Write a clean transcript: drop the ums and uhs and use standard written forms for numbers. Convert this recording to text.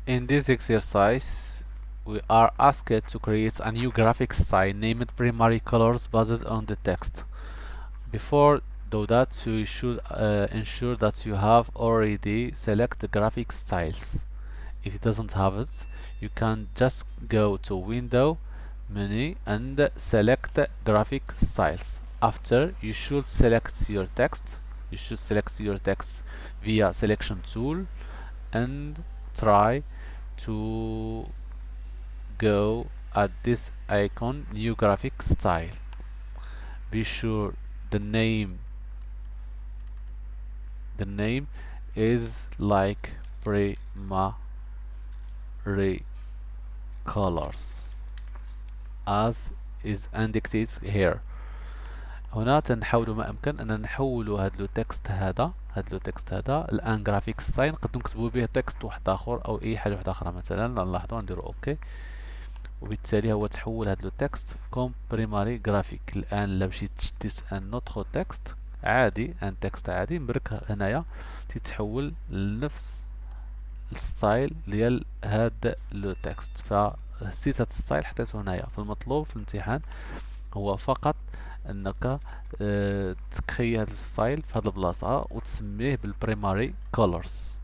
In this exercise, we are asked to create a new graphic style named primary colors based on the text. Before do that, you should ensure that you have already select the graphic styles. If it doesn't have it, you can just go to Window menu and select graphic styles. After, you should select your text. You should select your text via selection tool and try to go at this icon new graphic style. Be sure the name is like primary colors as is indicated here. هنا تنحاولوا ما امكن ان نحولوا هاد لو تكست هذا الان جرافيك ستايل نقدروا نكتبوا به تكست واحد اخر او اي حاجه واحده اخرى مثلا نلاحظوا نديروا اوكي وبالتالي هو تحول هاد لو تكست كوم بريماري جرافيك. الان الا مشيت شديت ان نوتخ تكست عادي ان تكست عادي برك هنايا تتحول لنفس الستايل ديال هاد لو تكست. فهزيت هاد الستايل حطيته هنايا. فالمطلوب في الامتحان هو فقط انك تكري هاد الستايل في هاد البلاصه وتسميه بالبريماري كولرز.